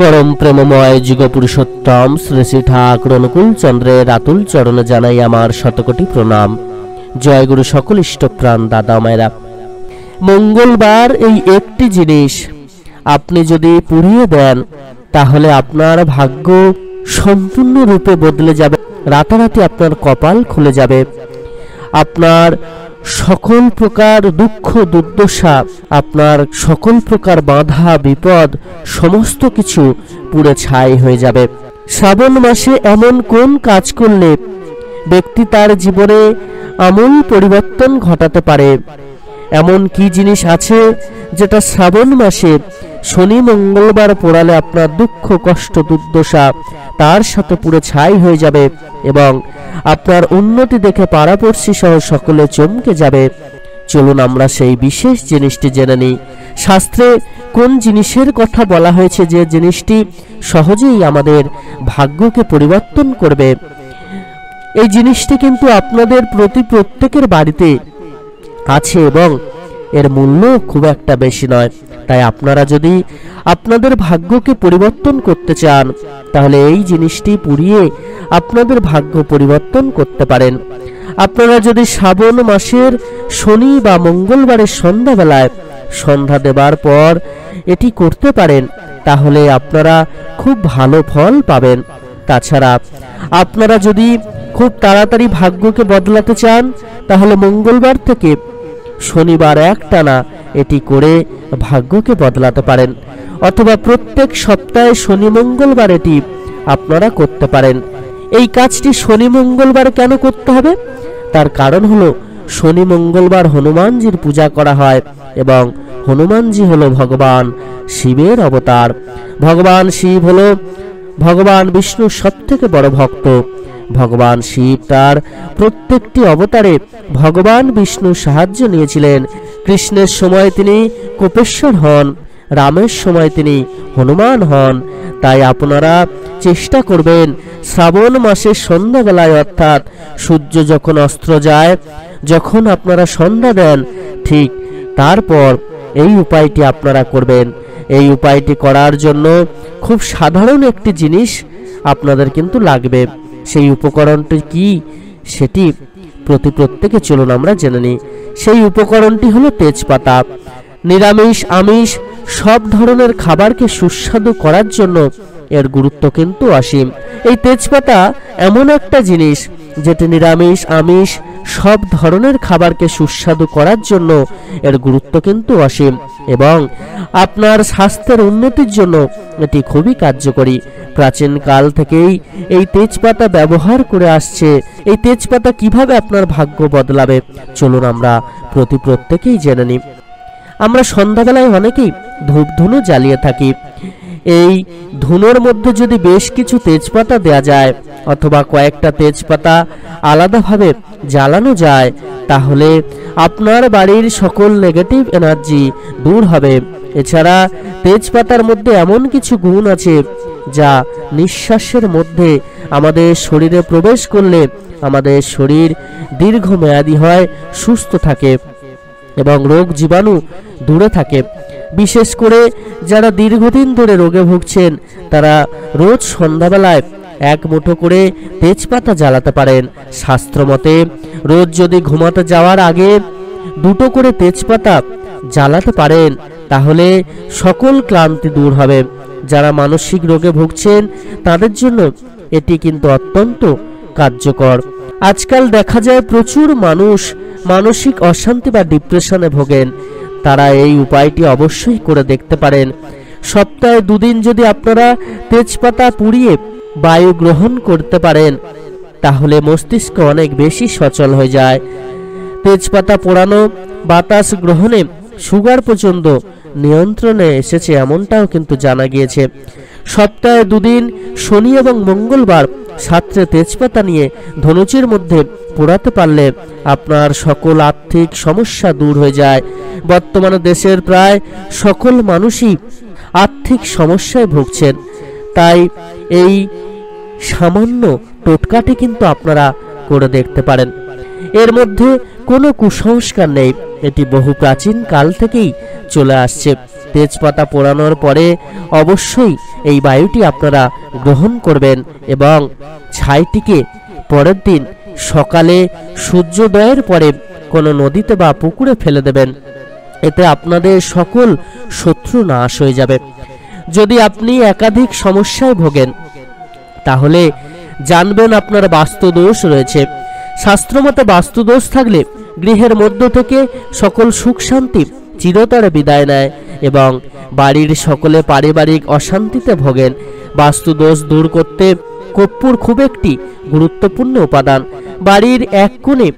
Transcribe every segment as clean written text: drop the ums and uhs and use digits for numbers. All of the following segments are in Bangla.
परम प्रेममय जुग पुरुषोत्तम श्री श्री ठाकुर अनुकूल चंद्रेर आतुल चरणे जानाई आमार शतकोटी प्रणाम। जय गुरु सकल इष्टप्राण दादा मायरा। मंगलबार এই একটি জিনিস আপনি যদি পুড়িয়ে দেন তাহলে আপনার ভাগ্য সম্পূর্ণরূপে বদলে যাবে। রাতারাতি আপনার কপাল খুলে যাবে। আপনার সকল প্রকার দুঃখ দুর্দশা, আপনার সকল প্রকার বাধা বিপদ সমস্ত কিছু পুড়ে ছাই হয়ে যাবে। শ্রাবণ মাসে এমন কোন কাজ করলে ব্যক্তি তার জীবনে আমূল পরিবর্তন ঘটাতে পারে? এমন কি জিনিস আছে যেটা শ্রাবণ মাসে শনি মঙ্গলবার পোড়ালে আপনার দুঃখ কষ্ট দুর্দশা তার সাথে পুরো ছাই হয়ে যাবে এবং আপনার উন্নতি দেখে পাড়াপড়শি সহ সকলে চমকে যাবে? চলুন আমরা সেই বিশেষ জিনিসটি জেনে নিই। শাস্ত্রে কোন জিনিসের কথা বলা হয়েছে যে জিনিসটি সহজেই আমাদের ভাগ্যকে পরিবর্তন করবে? এই জিনিসটি কিন্তু আপনাদের প্রত্যেকের বাড়িতে আছে এবং এর মূল্য খুব একটা বেশি নয়। তাই আপনারা যদি আপনাদের ভাগ্যকে পরিবর্তন করতে চান তাহলে এই জিনিসটি পুড়িয়ে আপনাদের ভাগ্য পরিবর্তন করতে পারেন। আপনারা যদি শ্রাবণ মাসের শনি বা মঙ্গলবারের সন্ধ্যাবেলায় সন্ধ্যা দেবার পর এটি করতে পারেন তাহলে আপনারা খুব ভালো ফল পাবেন। তাছাড়া আপনারা যদি খুব তাড়াতাড়ি ভাগ্যকে বদলাতে চান তাহলে মঙ্গলবার থেকে শনিবার একটানা এটি করে ভাগ্যকে বদলাতে পারেন, অথবা প্রত্যেক সপ্তাহে শনি মঙ্গলবার এটি আপনারা করতে পারেন। এই কাজটি শনি মঙ্গলবার কেন করতে হবে? তার কারণ হলো শনি মঙ্গলবার হনুমানজির পূজা করা হয় এবং হনুমানজি হলো ভগবান শিবের অবতার। ভগবান শিব হলো ভগবান বিষ্ণুর সবথেকে বড় ভক্ত। ভগবান শিব তার প্রত্যেকটি অবতারে ভগবান বিষ্ণুর সাহায্য নিয়েছিলেন। কৃষ্ণের সময় তিনি কোপেশ্বর হন, রামের সময় তিনি হনুমান হন। তাই আপনারা চেষ্টা করবেন শ্রাবণ মাসের সন্ধ্যাবেলায়, অর্থাৎ সূর্য যখন অস্ত যায়, যখন আপনারা সন্ধ্যা দেন ঠিক তারপর এই উপায়টি আপনারা করবেন। এই উপায়টি করার জন্য খুব সাধারণ একটি জিনিস আপনাদের কিন্তু লাগবে। সেই উপকরণটি কি সেটি প্রত্যেকে চলুন আমরা জেনে নিই। সেই উপকরণটি হলো তেজপাতা। নিরামিষ আমিষ সব ধরনের খাবারকে সুস্বাদু করার জন্য এর গুরুত্ব কিন্তু অসীম। এই তেজপাতা এমন একটা জিনিস যেটি নিরামিষ আমিষ সব ধরনের খাবারকে সুস্বাদু করার জন্য এর গুরুত্ব কিন্তু অসীম এবং আপনার স্বাস্থ্যের উন্নতির জন্য এটি খুবই কার্যকরী। প্রাচীন কাল থেকেই এই তেজপাতা ব্যবহার করে আসছে। এই তেজপাতা কিভাবে আপনার ভাগ্য বদলাবে চলুন আমরা প্রত্যেকেই জেনে নিই। আমরা সন্ধ্যাবেলায় অনেকেই ধূপধুনো জ্বালিয়ে থাকি। এই ধুনোর মধ্যে যদি বেশ কিছু তেজপাতা দেয়া যায় অথবা কয়েকটা তেজপাতা আলাদাভাবে জ্বালানো যায় তাহলে আপনার বাড়ির সকল নেগেটিভ এনার্জি দূর হবে। এছাড়া তেজপাতার মধ্যে এমন কিছু গুণ আছে যা নিঃশ্বাসের মধ্যে আমাদের শরীরে প্রবেশ করলে আমাদের শরীর দীর্ঘমেয়াদী হয়, সুস্থ থাকে এবং রোগ জীবাণু দূরে থাকে। বিশেষ করে যারা দীর্ঘদিন ধরে রোগে ভুগছেন তারা রোজ সন্ধ্যাবেলায় এক মুঠো করে তেজপাতা জ্বালাতে পারেন। শাস্ত্রমতে রোজ যদি ঘুমাতে যাওয়ার আগে দুটো করে তেজপাতা জ্বালাতে পারেন তাহলে সকল ক্লান্তি দূর হবে। যারা মানসিক রোগে ভুগছেন তাদের জন্য এটি কিন্তু অত্যন্ত কার্যকর। আজকাল দেখা যায় প্রচুর মানুষ মানসিক অশান্তি বা ডিপ্রেশনে ভোগেন। তারা এই উপায়টি অবশ্যই করে দেখতে পারেন। সপ্তাহে দুদিন যদি আপনারা তেজপাতা পুড়িয়ে বায়ু গ্রহণ করতে পারেন তাহলে মস্তিষ্ক অনেক বেশি সচল হয়ে যায়। তেজপাতা পোড়ানো বাতাস গ্রহণে সুগার পর্যন্ত নিয়ন্ত্রণে এসেছে এমনটাও কিন্তু জানা গিয়েছে। সপ্তাহে দুদিন শনি এবং মঙ্গলবার সাথে তেজপাতা নিয়ে ধনুচের মধ্যে পোড়াতে পারলে আপনার সকল আর্থিক সমস্যা দূর হয়ে যায়। বর্তমানে দেশের প্রায় সকল মানুষই আর্থিক সমস্যায় ভুগছেন। তাই এই সামান্য টোটকাটি কিন্তু আপনারা করে দেখতে পারেন। এর মধ্যে কোনো কুসংস্কার নেই, এটি বহু প্রাচীন কাল থেকেই চলে আসছে। তেজপাতা পোড়ানোর পরে অবশ্যই এই বায়ুটি আপনারা গ্রহণ করবেন এবং ছাইটিকে পরের দিন সকালে সূর্যোদয়ের পরে কোনো নদীতে বা পুকুরে ফেলে দেবেন। এতে আপনাদের সকল শত্রু নাশ হয়ে যাবে। যদি আপনি একাধিক সমস্যায় ভোগেন তাহলে জানবেন আপনার বাস্তুদোষ রয়েছে। শাস্ত্রমতে বাস্তুদোষ থাকলে গৃহের মধ্য থেকে সকল সুখ শান্তি চিরতরে বিদায় নেয় এবং বাড়ির সকলে পারিবারিক অশান্তিতে ভোগেন। বাস্তুদোষ দূর করতে কর্পূর খুব একটি গুরুত্বপূর্ণ উপাদান। বাড়ির এক কোণে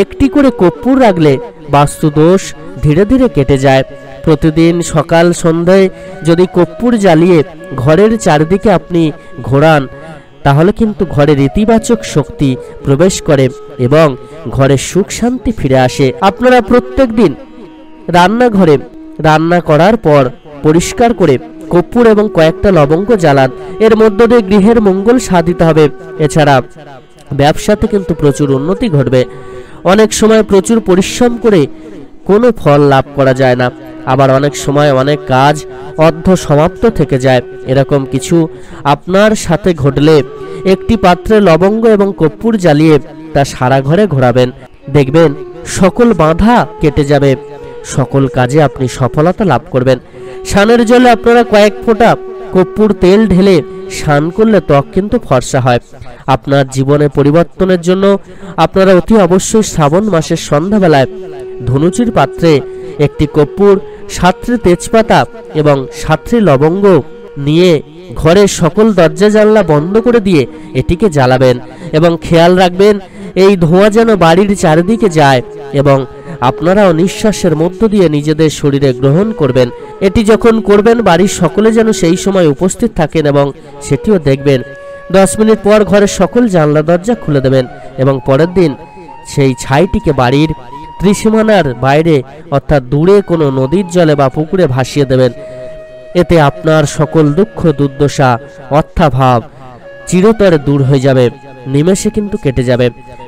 একটি করে কর্পূর রাখলে বাস্তুদোষ ধীরে ধীরে কেটে যায়। প্রতিদিন সকাল সন্ধ্যায় যদি কর্পূর জ্বালিয়ে ঘরের চারিদিকে আপনি ঘোরান তাহলে কিন্তু ঘরের ইতিবাচক শক্তি প্রবেশ করে এবং ঘরে সুখ শান্তি ফিরে আসে। আপনারা প্রত্যেক দিন রান্নাঘরে রান্না করার পর পরিষ্কার করে কর্পূর এবং কয়েকটা লবঙ্গ জ্বালান। এর মধ্য দিয়ে গৃহের মঙ্গল সাধিত হবে। এছাড়া ব্যবসাতে কিন্তু প্রচুর উন্নতি ঘটবে। অনেক সময় প্রচুর পরিশ্রম করে কোনো ফল লাভ করা যায় না, আবার অনেক সময় অনেক কাজ অর্ধ সমাপ্ত থেকে যায়। এরকম কিছু আপনার সাথে ঘটলে একটি পাত্রে লবঙ্গ এবং কর্পূর জ্বালিয়ে তা সারা ঘরে ঘোরাবেন। দেখবেন সকল বাধা কেটে যাবে, সকল কাজে আপনি সফলতা লাভ করবেন। স্নানের জলে আপনারা কয়েক ফোঁটা কর্পূর তেল ঢেলে স্নান করলে ত্বক কিন্তু ফর্সা হয়। আপনার জীবনে পরিবর্তনের জন্য আপনারা অতি অবশ্যই শ্রাবণ মাসের সন্ধ্যাবেলায় ধনুচির পাত্রে একটি কর্পূর, 7টি তেজপাতা এবং 7টি লবঙ্গ নিয়ে ঘরের সকল দরজা জানলা বন্ধ করে দিয়ে এটিকে জ্বালাবেন এবং খেয়াল রাখবেন এই ধোঁয়া যেন বাড়ির চারিদিকে যায় এবং আপনারাও নিঃশ্বাসের মধ্য দিয়ে নিজেদের শরীরে গ্রহণ করবেন। এটি যখন করবেন বাড়ির সকলে যেন সেই সময় উপস্থিত থাকেন এবং সেটিও দেখবেন। 10 মিনিট পর ঘরের সকল জানলা দরজা খুলে দেবেন এবং পরের দিন সেই ছাইটিকে বাড়ির ত্রিসীমানার বাইরে অর্থাৎ দূরে কোনো নদীর জলে বা পুকুরে ভাসিয়ে দেবেন। এতে আপনার সকল দুঃখ দুর্দশা অর্থাভাব চিরতরে দূর হয়ে যাবে, নিমেষে কিন্তু কেটে যাবে।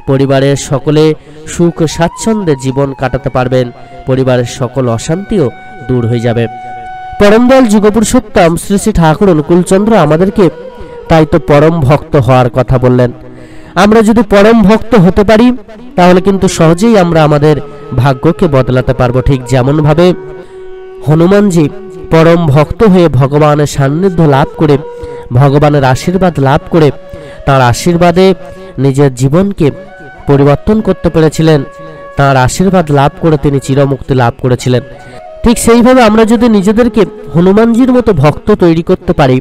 পরিবারের সকলে সুখ স্বাচ্ছন্দ্যে জীবন কাটাতে পারবেন, পরিবারের সকল অশান্তিও দূর হয়ে যাবে। পরমদয়াল যুগপুরুষোত্তম শ্রী শ্রী ঠাকুর অনুকূলচন্দ্র আমাদেরকে তাই তো পরম ভক্ত হওয়ার কথা বললেন। আমরা যদি পরম ভক্ত হতে পারি তাহলে কিন্তু সহজেই আমরা আমাদের ভাগ্যকে বদলাতে পারবো। ঠিক যেমন ভাবে হনুমানজি পরম ভক্ত হয়ে ভগবানের সান্নিধ্য লাভ করে, ভগবানের আশীর্বাদ লাভ করে, তার আশীর্বাদে নিজের জীবনকে পরিবর্তন করতে পেরেছিলেন, তার আশীর্বাদ লাভ করে তিনি চিরমুক্তি লাভ করেছিলেন। ঠিক সেইভাবে আমরা যদি নিজেদেরকে হনুমানজির মতো ভক্ত তৈরি করতে পারি,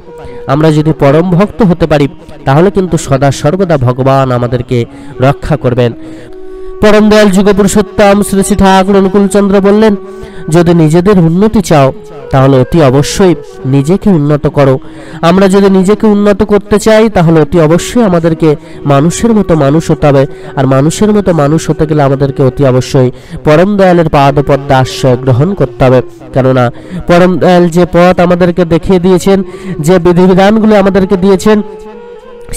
আমরা যদি পরম ভক্ত হতে পারি তাহলে কিন্তু সদা সর্বদা ভগবান আমাদেরকে রক্ষা করবেন। পরম দয়াল যুগপুরুষোত্তম শ্রী শ্রী ঠাকুর অনুকূলচন্দ্র বললেন, যদি নিজেদের উন্নতি চাও তাহলে অতি অবশ্যই নিজেকে উন্নত করো। আমরা যদি নিজেকে উন্নত করতে চাই তাহলে অতি অবশ্যই আমাদেরকে মানুষের মতো মানুষ হতে হবে। আর মানুষের মতো মানুষ হতে গেলে আমাদেরকে অতি অবশ্যই পরম দয়ালের পাদপদ্মে আশ্রয় গ্রহণ করতে হবে। কেননা পরম দয়াল যে পথ আমাদেরকে দেখিয়ে দিয়েছেন, যে বিধিবিধানগুলো আমাদেরকে দিয়েছেন,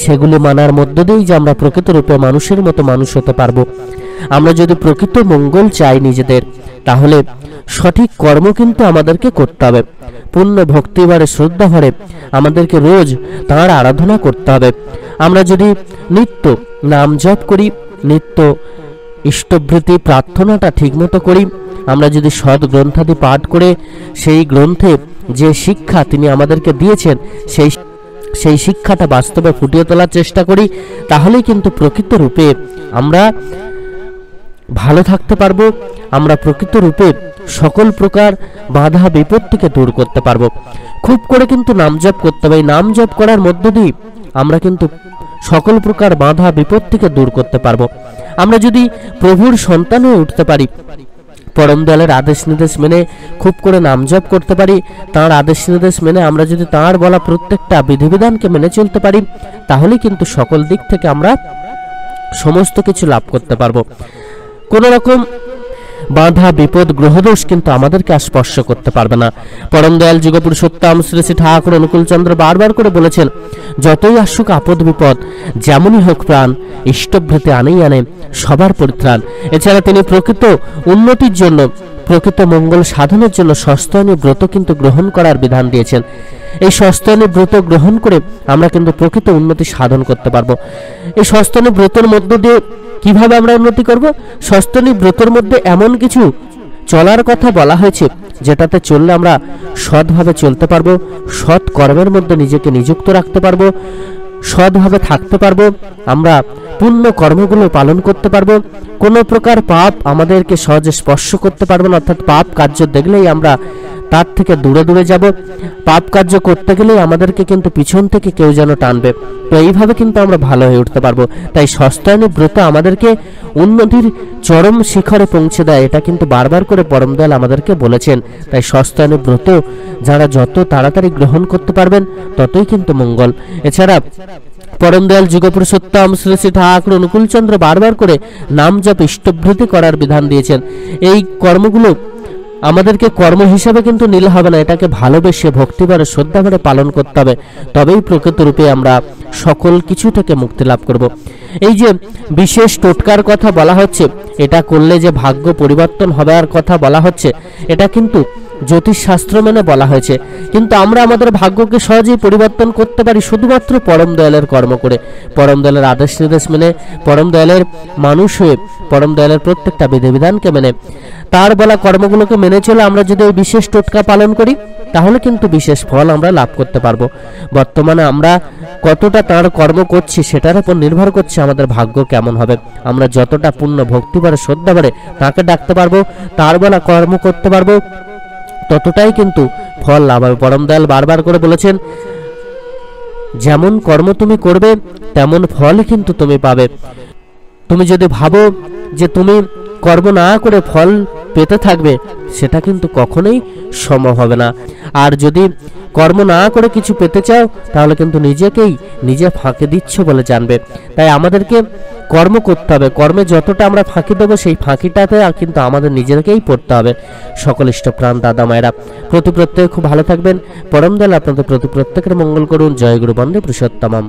সেগুলি মানার মধ্য দিয়েই যে আমরা প্রকৃত রূপে মানুষের মতো মানুষ হতে পারবো। আমরা যদি প্রকৃত মঙ্গল চাই নিজেদের, তাহলে সঠিক কর্ম কিন্তু আমাদেরকে করতে হবে। পূর্ণ ভক্তি ভরে শ্রদ্ধা ভরে আমাদেরকে রোজ তাঁর আরাধনা করতে হবে। আমরা যদি নিত্য নাম জপ করি, নিত্য ইষ্টভৃতি প্রার্থনাটা ঠিকমতো করি, আমরা যদি সৎ গ্রন্থাদি পাঠ করে সেই গ্রন্থে যে শিক্ষা তিনি আমাদেরকে দিয়েছেন সেই শিক্ষাটা বাস্তবে ফুটিয়ে তোলার চেষ্টা করি, তাহলেই কিন্তু প্রকৃত রূপে আমরা ভালো থাকতে পারবো। আমরা প্রকৃত রূপে সকল প্রকার বাধা বিপত্তিকে দূর করতে পারবো। খুব করে কিন্তু নাম জপ করতে হবে। নাম জপ করার মধ্য দিয়ে আমরা কিন্তু সকল প্রকার বাধা বিপত্তিকে দূর করতে পারবো। আমরা যদি প্রভুর সন্তান হয়ে উঠতে পারি, পরম দয়ালের আদেশ নির্দেশ মেনে খুব করে নাম জপ করতে পারি, তাঁর আদেশ নির্দেশ মেনে আমরা যদি তাঁর বলা প্রত্যেকটা বিধিবিধানকে মেনে চলতে পারি, তাহলে কিন্তু সকল দিক থেকে আমরা সমস্ত কিছু লাভ করতে পারবো। কোন রকম বাধা বিপদ গ্রহদোষ কিন্তু আমাদেরকে আর স্পর্শ করতে পারবে না। পরম দয়াল যুগ পুরুষোত্তম শ্রী শ্রী ঠাকুর অনুকূলচন্দ্র বারবার করে বলেছেন, যতই আসুক আপদ বিপদ, যেমনই হোক প্রাণ, ইষ্টভৃতি আনেই আনে সবার পরিত্রাণ। এছাড়া তিনি প্রকৃত উন্নতির জন্য, প্রকৃত মঙ্গল সাধনের জন্য সস্তায়নী ব্রত কিন্তু গ্রহণ করার বিধান দিয়েছেন। এই সস্তায়নী ব্রত গ্রহণ করে আমরা কিন্তু প্রকৃত উন্নতি সাধন করতে পারবো। এই সস্তায়নী ব্রতের মধ্য দিয়ে কিভাবে আমরা উন্নতি করব? সস্তায়নী ব্রতের মধ্যে এমন কিছু চলার কথা বলা হয়েছে যেটাতে চললে আমরা সৎভাবে চলতে পারবো, সৎ কর্মের মধ্যে নিজেকে নিযুক্ত রাখতে পারবো, সৎভাবে থাকতে পারবো, আমরা পুণ্য কর্মগুলো পালন করতে পারবো, কোনো প্রকার পাপ আমাদেরকে সহজে স্পর্শ করতে পারবে না। অর্থাৎ পাপ কার্য দেখলেই আমরা তার থেকে দূরে দূরে যাব, পাপ কার্য করতে গেলেই আমাদেরকে কিন্তু পিছন থেকে কেউ যেন টানবে। তো এইভাবে কিন্তু আমরা ভালো হয়ে উঠতে পারবো। তাই সস্তায়নী ব্রত আমাদেরকে উন্নতির চরম শিখরে পৌঁছে দেয়, এটা কিন্তু বারবার করে পরম দয়াল আমাদেরকে বলেছেন। তাই সস্তায়নী ব্রত যারা যত তাড়াতাড়ি গ্রহণ করতে পারবেন ততই কিন্তু মঙ্গল। এছাড়া পরম দয়াল যুগ পুরুষোত্তম শ্রী শ্রী ঠাকুর অনুকূলচন্দ্র বারবার করে নাম জপ ইষ্টভৃতি করার বিধান দিয়েছেন। এই কর্মগুলো আমাদেরকে কর্ম হিসাবে কিন্তু নিলে হবে না, এটাকে ভালোবেসে ভক্তিভরে শ্রদ্ধাভরে পালন করতে হবে, তবেই প্রকৃত রূপে আমরা সকল কিছু থেকে মুক্তি লাভ করব। এই যে বিশেষ টোটকার কথা বলা হচ্ছে, এটা করলে যে ভাগ্য পরিবর্তন হবার কথা বলা হচ্ছে, এটা কিন্তু জ্যোতিষশাস্ত্র মেনে বলা হয়েছে। কিন্তু আমরা আমাদের ভাগ্যকে সহজেই পরিবর্তন করতে পারি শুধুমাত্র পরম দয়ালের কর্ম করে, পরম দয়ালের আদেশ নির্দেশ মেনে, পরম দয়ালের মানুষ হয়ে, পরম দয়ালের প্রত্যেকটা বিধিবিধানকে মেনে, তার বলা কর্মগুলোকে মেনে চলে আমরা যদি ওই বিশেষ টোটকা পালন করি, তাহলে কিন্তু বিশেষ ফল আমরা লাভ করতে পারবো। বর্তমানে আমরা কতটা তার কর্ম করছি সেটার উপর নির্ভর করছে আমাদের ভাগ্য কেমন হবে। আমরা যতটা পূর্ণ ভক্তিভরে শ্রদ্ধাভরে তাকে ডাকতে পারবো, তার বলা কর্ম করতে পারবো, ততটাই কিন্তু ফল লাভ হবে। পরম দয়াল বারবার করে বলেছেন, যেমন কর্ম তুমি করবে তেমন ফল কিন্তু তুমি পাবে। তুমি যদি ভাবো যে তুমি কর্ম না করে ফল পেতে থাকবে, সেটা কিন্তু কখনোই সম্ভব হবে না। আর যদি কর্ম না করে কিছু পেতে চাও, তাহলে কিন্তু নিজেকেই নিজে ফাঁকি দিচ্ছ বলে জানবে। তাই আমাদেরকে কর্ম করতে হবে, কর্মে যতটা আমরা ফাঁকি দেবো সেই ফাঁকিটাতে কিন্তু আমাদের নিজেদেরকেই পড়তে হবে। সকল ইষ্টপ্রাণ দাদা মায়েরা প্রত্যেকে খুব ভালো থাকবেন। পরম দয়াল আপনাদের প্রত্যেকের মঙ্গল করুন। জয় গুরু বন্দে পুরুষোত্তমম।